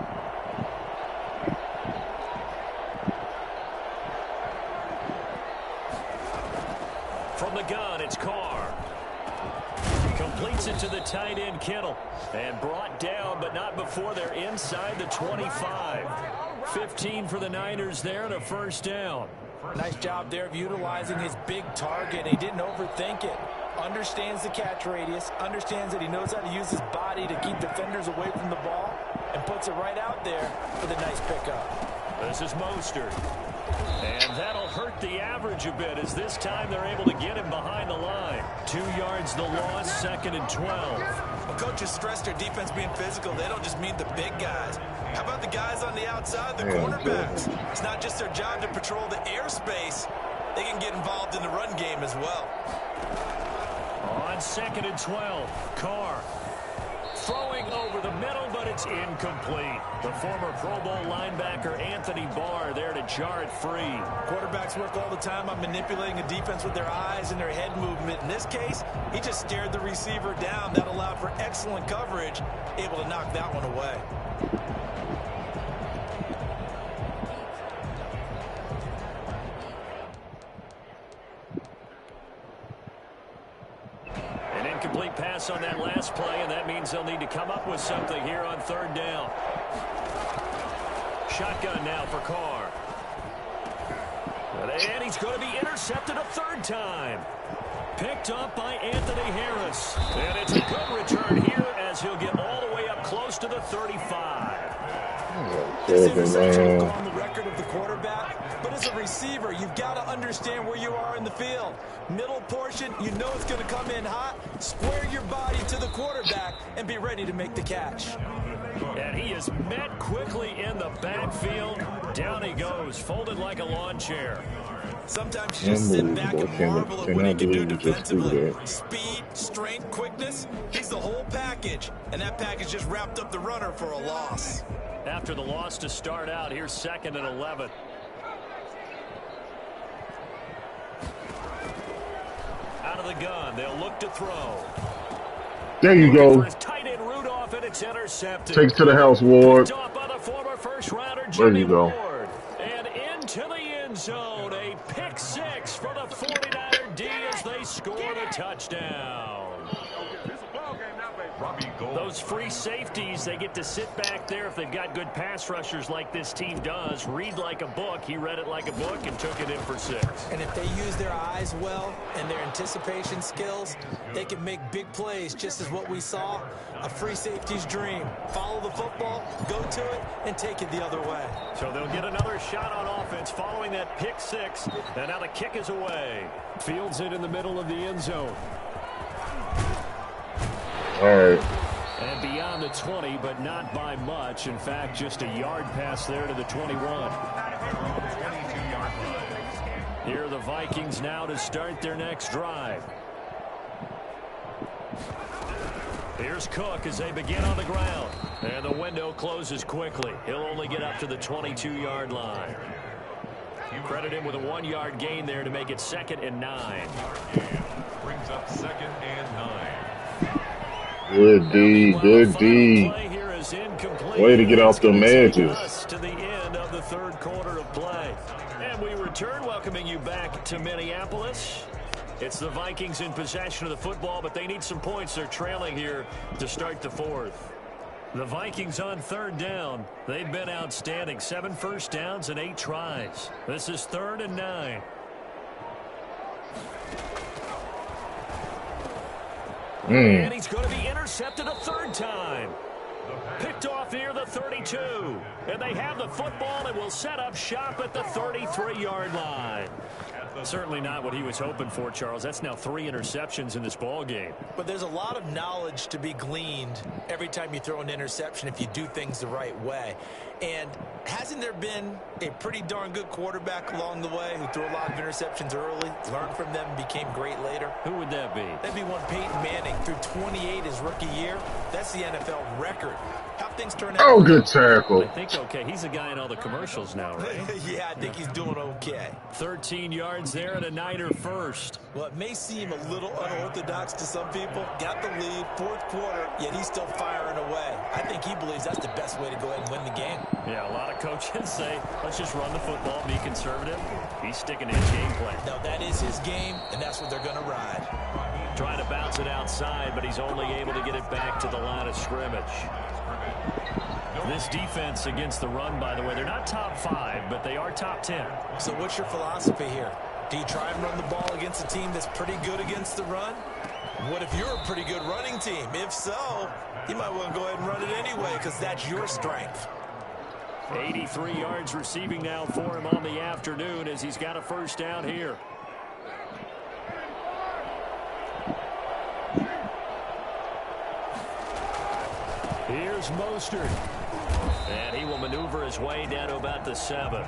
Speaker 2: From the gun, it's Carr. Completes it to the tight end, Kittle. And brought down, but not before they're inside the 25. 15 for the Niners there and a first down.
Speaker 3: Nice job there of utilizing his big target. He didn't overthink it. Understands the catch radius. Understands that he knows how to use his body to keep defenders away from the ball. And puts it right out there for the nice pickup.
Speaker 2: This is Mostert. And that'll hurt the average a bit as this time they're able to get him behind the line. 2 yards the loss, 2nd and 12.
Speaker 3: Well, coaches stress their defense being physical. They don't just mean the big guys. How about the guys on the outside, the cornerbacks? It's not just their job to patrol the airspace. They can get involved in the run game as well.
Speaker 2: On 2nd and 12, Carr. Throwing over the middle, but it's incomplete. The former Pro Bowl linebacker Anthony Barr there to jar it free.
Speaker 3: Quarterbacks work all the time on manipulating a defense with their eyes and their head movement. In this case, he just stared the receiver down. That allowed for excellent coverage, able to knock that one away.
Speaker 2: Incomplete pass on that last play, and that means they'll need to come up with something here on 3rd down. Shotgun now for Carr. And he's going to be intercepted a 3rd time. Picked up by Anthony Harris. And it's a good return here as he'll get all the way up close to the 35.
Speaker 3: This interception will go on the record of the quarterback, but as a receiver, you've got to understand where you are in the field. Middle portion, you know it's going to come in hot. Square your body to the quarterback and be ready to make the catch.
Speaker 2: And he is met quickly in the backfield. Down he goes, folded like a lawn chair.
Speaker 3: Sometimes you just sit back and marvel at what he can do
Speaker 1: believe we just threw
Speaker 3: defensively.
Speaker 1: that.
Speaker 3: Speed, strength, quickness. He's the whole package. And that package just wrapped up the runner for a loss.
Speaker 2: After the loss to start out, here's 2nd and 11. Out of the gun, they'll look to throw.
Speaker 1: There you go.
Speaker 2: Tight end Rudolph, and it's intercepted.
Speaker 1: Take it to the house, Ward.
Speaker 2: Off by the former first-rounder,
Speaker 1: There you go.
Speaker 2: Ward. And into the end zone, a pick 6 for the 49er D as they score the touchdown. Those free safeties, they get to sit back there if they've got good pass rushers like this team does. Read like a book. He read it like a book and took it in for 6.
Speaker 3: And if they use their eyes well and their anticipation skills, they can make big plays, just as what we saw. A free safety's dream. Follow the football, go to it, and take it the other way.
Speaker 2: So they'll get another shot on offense following that pick 6. And now the kick is away. Fields it in the middle of the end zone.
Speaker 1: All right.
Speaker 2: And beyond the 20, but not by much. In fact, just a yard pass there to the 21.
Speaker 4: 22-yard line.
Speaker 2: Here are the Vikings now to start their next drive. Here's Cook as they begin on the ground. And the window closes quickly. He'll only get up to the 22-yard line. Credit him with a 1-yard gain there to make it 2nd and 9.
Speaker 4: Brings up 2nd and 9.
Speaker 1: Good D, good D. Way to get off the edges.
Speaker 2: To the end of the 3rd quarter of play. And we return, welcoming you back to Minneapolis. It's the Vikings in possession of the football, but they need some points. They're trailing here to start the 4th. The Vikings on 3rd down. They've been outstanding. 7 first downs and 8 tries. This is 3rd and 9. And he's going to be intercepted a 3rd time. Picked off near the 32. And they have the football and will set up shop at the 33-yard line. Certainly not what he was hoping for, Charles. That's now 3 interceptions in this ball game.
Speaker 3: But there's a lot of knowledge to be gleaned every time you throw an interception if you do things the right way. And hasn't there been a pretty darn good quarterback along the way who threw a lot of interceptions early, learned from them, and became great later?
Speaker 2: Who would that be?
Speaker 3: That'd be one Peyton Manning. Threw 28 his rookie year. That's the NFL record. How things turn out.
Speaker 1: Oh, good tackle.
Speaker 2: I think, okay, he's a guy in all the commercials now, right?
Speaker 3: Yeah, I think he's doing okay.
Speaker 2: 13 yards there and a Niner first.
Speaker 3: Well, it may seem a little unorthodox to some people. Got the lead, 4th quarter, yet he's still firing away. I think he believes that's the best way to go ahead and win the game.
Speaker 2: Yeah, a lot of coaches say, let's just run the football, be conservative. He's sticking to his game plan.
Speaker 3: No, that is his game, and that's what they're going to ride.
Speaker 2: Trying to bounce it outside, but he's only able to get it back to the line of scrimmage. This defense against the run, by the way, they're not top 5, but they are top 10.
Speaker 3: So what's your philosophy here? Do you try and run the ball against a team that's pretty good against the run? What if you're a pretty good running team? If so, you might want to go ahead and run it anyway because that's your strength.
Speaker 2: 83 yards receiving now for him on the afternoon as he's got a first down here. Here's Mostert. And he will maneuver his way down to about the 7.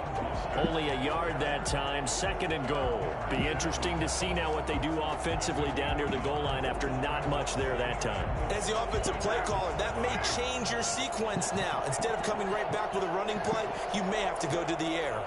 Speaker 2: Only a yard that time, 2nd and goal. Be interesting to see now what they do offensively down near the goal line after not much there that time.
Speaker 3: As the offensive play caller, that may change your sequence now. Instead of coming right back with a running play, you may have to go to the air.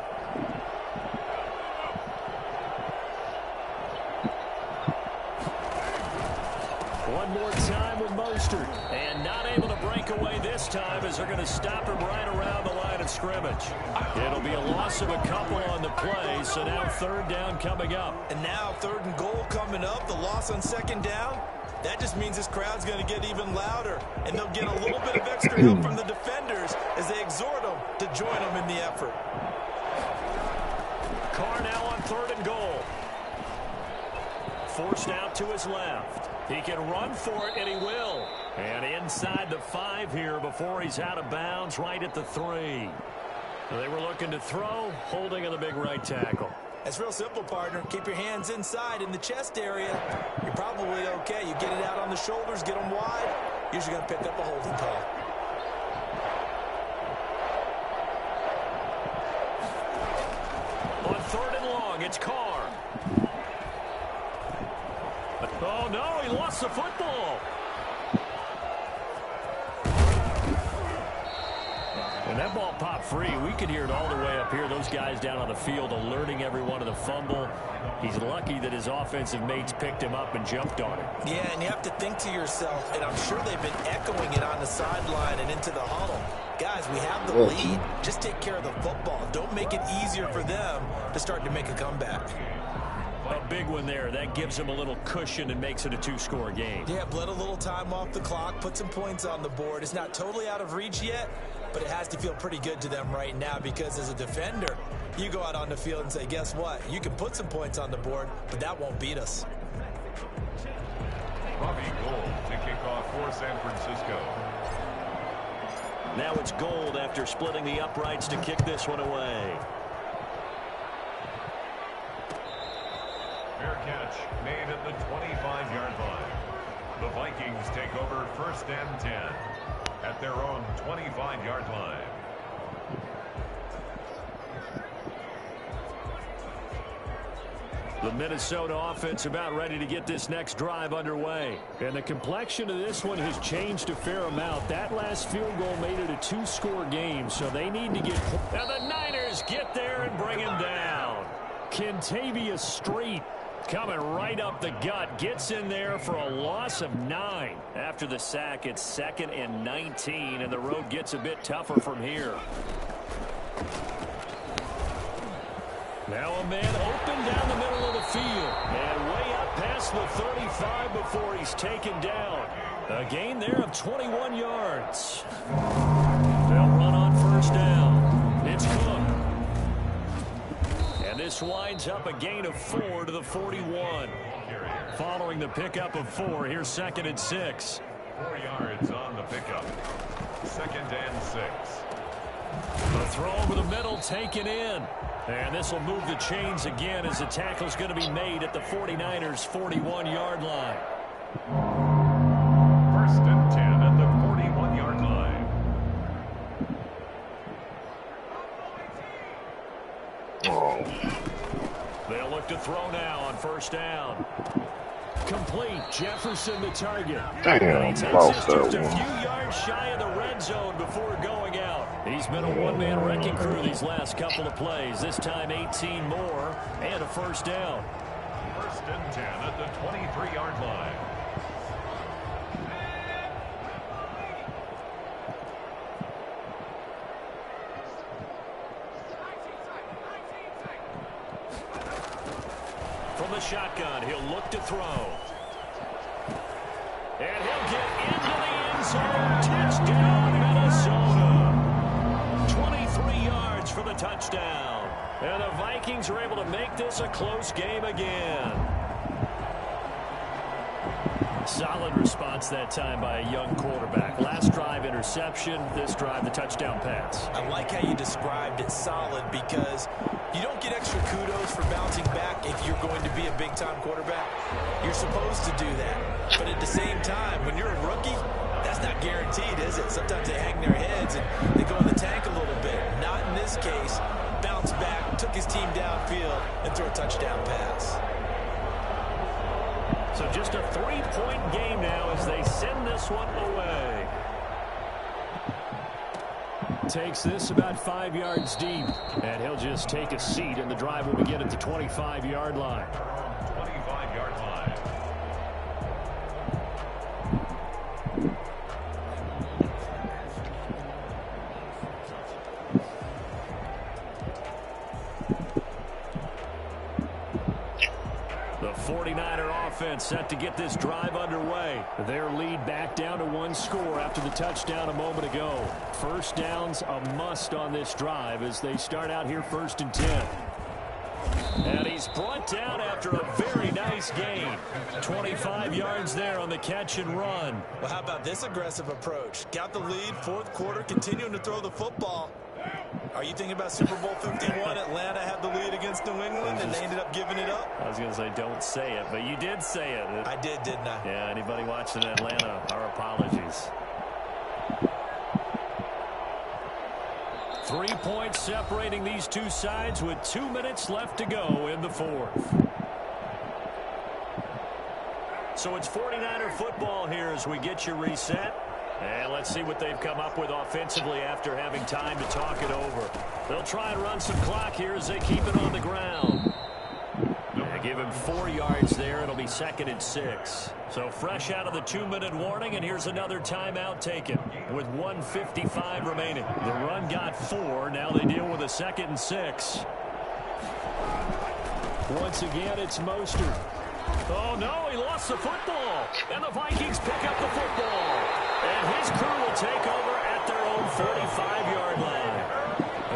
Speaker 2: One more time with Mostert. And not able to break away this time as they're going to stop him right around the line of scrimmage. It'll be a loss of a couple on the play, so now 3rd down coming up.
Speaker 3: And now 3rd and goal coming up, the loss on 2nd down. That just means this crowd's going to get even louder, and they'll get a little bit of extra help from the defenders as they exhort them to join them in the effort.
Speaker 2: Carr now on 3rd and goal. Forced out to his left. He can run for it, and he will. And inside the 5 here before he's out of bounds, right at the 3. They were looking to throw, holding on the big right tackle.
Speaker 3: It's real simple, partner. Keep your hands inside in the chest area. You're probably okay. You get it out on the shoulders, get them wide. Usually going to pick up a holding call. On
Speaker 2: 3rd and long, It's Carr. Oh, no, he lost the football. When that ball popped free, we could hear it all the way up here. Those guys down on the field alerting everyone of the fumble. He's lucky that his offensive mates picked him up and jumped on it.
Speaker 3: Yeah, and you have to think to yourself, and I'm sure they've been echoing it on the sideline and into the huddle. Guys, we have the lead. Just take care of the football. Don't make it easier for them to start to make a comeback.
Speaker 2: A big one there. That gives them a little cushion and makes it a 2-score game.
Speaker 3: Yeah, bled a little time off the clock, put some points on the board. It's not totally out of reach yet, but it has to feel pretty good to them right now because as a defender, you go out on the field and say, guess what? You can put some points on the board, but that won't beat us.
Speaker 4: Robbie Gould to kick off for San Francisco.
Speaker 2: Now it's Gould after splitting the uprights to kick this one away.
Speaker 4: Fair catch made at the 25-yard line. The Vikings take over 1st and 10 at their own 25-yard line.
Speaker 2: The Minnesota offense about ready to get this next drive underway. And the complexion of this one has changed a fair amount. That last field goal made it a 2-score game, so they need to get... And the Niners get there and bring him down. Kentavious Street coming right up the gut. Gets in there for a loss of 9. After the sack, it's 2nd and 19, and the road gets a bit tougher from here. Now a man open down the middle of the field. And way up past the 35 before he's taken down. A gain there of 21 yards. They'll run on 1st down. It's Cook. And this winds up a gain of 4 to the 41. Following the pickup of 4, here's 2nd and 6.
Speaker 4: 4 yards on the pickup. 2nd and 6.
Speaker 2: The throw over the middle taken in. And this will move the chains again as the tackle's going to be made at the 49ers' 41-yard line.
Speaker 4: 1st and 10 at the 41-yard line.
Speaker 1: Oh.
Speaker 2: They'll look to throw now on 1st down. Complete. Jefferson the target.
Speaker 1: Damn,
Speaker 2: He
Speaker 1: lost
Speaker 2: takes us
Speaker 1: that
Speaker 2: just a
Speaker 1: one.
Speaker 2: few yards shy of the red zone before going out. He's been a one-man wrecking crew these last couple of plays. This time 18 more and a 1st down.
Speaker 4: 1st and 10 at the 23-yard line.
Speaker 2: From the shotgun, he'll look to throw. And he'll get into the end zone. Touchdown, Minnesota. 23 yards for the touchdown. And the Vikings are able to make this a close game again. Solid response that time by a young quarterback. Last drive, interception. This drive, the touchdown pass.
Speaker 3: I like how you described it solid because you don't get extra kudos for bouncing back if you're going to be a big-time quarterback. You're supposed to do that. But at the same time, when you're a rookie, that's not guaranteed, is it? Sometimes they hang their heads and they go in the tank a little bit. Not in this case. Bounce back, took his team downfield, and threw a touchdown pass.
Speaker 2: So just a 3-point game now as they send this one away. Takes this about 5 yards deep. And he'll just take a seat, and the drive will begin at the 25-yard line.
Speaker 4: 25-yard line.
Speaker 2: The 49er offense set to get this drive underway. Their lead back down to 1 score after the touchdown a moment ago. 1st down's a must on this drive as they start out here 1st and 10. And he's brought down after a very nice gain. 25 yards there on the catch and run.
Speaker 3: Well, how about this aggressive approach? Got the lead, 4th quarter, continuing to throw the football. Are you thinking about Super Bowl 51? Atlanta had the lead against New England, and they ended up giving it up?
Speaker 2: I was going to say, don't say it, but you did say it.
Speaker 3: I did, didn't I?
Speaker 2: Yeah, anybody watching Atlanta, our apologies. 3 points separating these two sides with 2 minutes left to go in the fourth. So it's 49er football here as we get you reset. And let's see what they've come up with offensively after having time to talk it over. They'll try and run some clock here as they keep it on the ground. Give him 4 yards there. It'll be 2nd and 6. So fresh out of the 2-minute warning, and here's another timeout taken with 1:55 remaining. The run got 4. Now they deal with a 2nd and 6. Once again, it's Mostert. Oh, no, he lost the football. And the Vikings pick up the football. And his crew will take over at their own 45-yard line.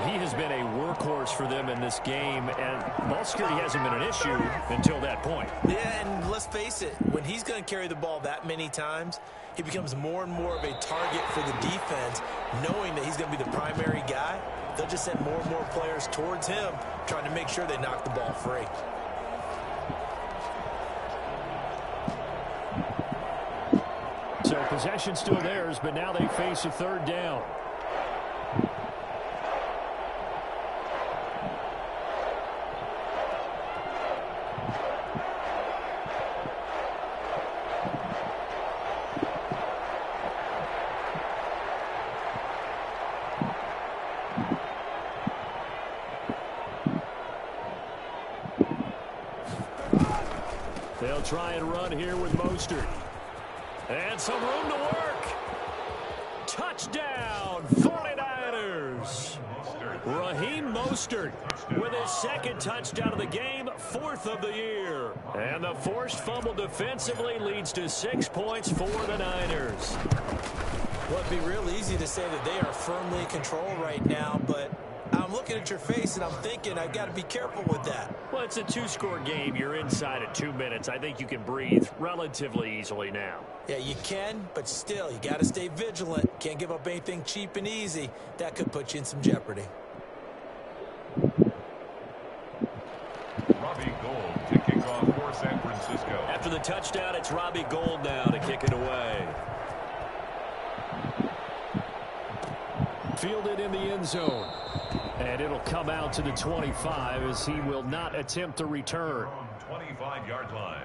Speaker 2: He has been a workhorse for them in this game, and ball security hasn't been an issue until that point.
Speaker 3: Yeah, and let's face it, when he's going to carry the ball that many times, he becomes more and more of a target for the defense, knowing that he's going to be the primary guy. They'll just send more and more players towards him, trying to make sure they knock the ball free.
Speaker 2: So possession still theirs, but now they face a 3rd down. They'll try and run here with Mostert. And some room to work. Touchdown, 49ers. Raheem Mostert with his 2nd touchdown of the game, 4th of the year. And the forced fumble defensively leads to 6 points for the Niners.
Speaker 3: Well, it'd be real easy to say that they are firmly in control right now, but I'm looking at your face and I'm thinking I've got to be careful with that.
Speaker 2: Well, it's a 2-score game. You're inside at 2 minutes. I think you can breathe relatively easily now.
Speaker 3: Yeah, you can, but still, you got to stay vigilant. Can't give up anything cheap and easy. That could put you in some jeopardy.
Speaker 4: Robbie Gould to kick off for San Francisco.
Speaker 2: After the touchdown, it's Robbie Gould now to kick it away. Fielded in the end zone. And it'll come out to the 25 as he will not attempt to return.
Speaker 4: 25-yard line.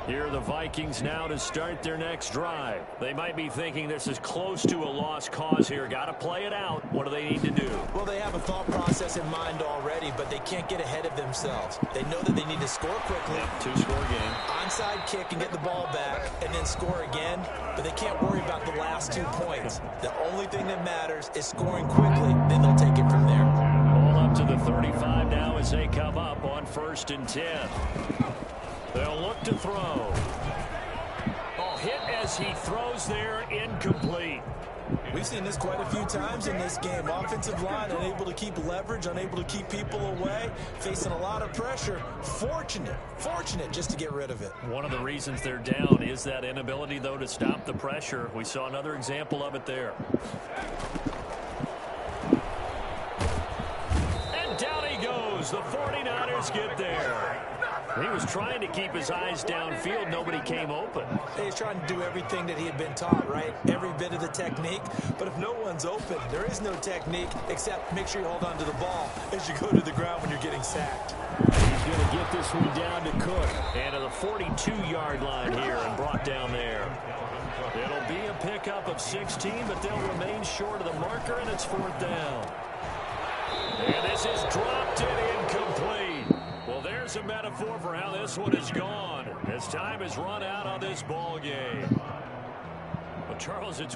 Speaker 2: Here are the Vikings now to start their next drive. They might be thinking this is close to a lost cause here. Got to play it out. What do they need to do?
Speaker 3: Well, they have a thought process in mind already, but they can't get ahead of themselves. They know that they need to score quickly.
Speaker 2: Yep, 2-score game.
Speaker 3: Onside kick and get the ball back and then score again, but they can't worry about the last 2 points. The only thing that matters is scoring quickly, then they'll take it from there.
Speaker 2: Ball up to the 35 now as they come up on 1st and 10. They'll look to throw. Oh, hit as he throws there, incomplete.
Speaker 3: We've seen this quite a few times in this game. Offensive line unable to keep leverage, unable to keep people away, facing a lot of pressure. Fortunate just to get rid of it.
Speaker 2: One of the reasons they're down is that inability, though, to stop the pressure. We saw another example of it there. And down he goes. The 49ers get there. He was trying to keep his eyes downfield. Nobody came open.
Speaker 3: He's trying to do everything that he had been taught, right? Every bit of the technique. But if no one's open, there is no technique except make sure you hold on to the ball as you go to the ground when you're getting sacked.
Speaker 2: He's going to get this one down to Cook. And to the 42-yard line here and brought down there. It'll be a pickup of 16, but they'll remain short of the marker, and it's 4th down. And this is dropped and incomplete. Well, there's a metaphor for how this one is gone. As time has run out on this ball game. Well, Charles, it's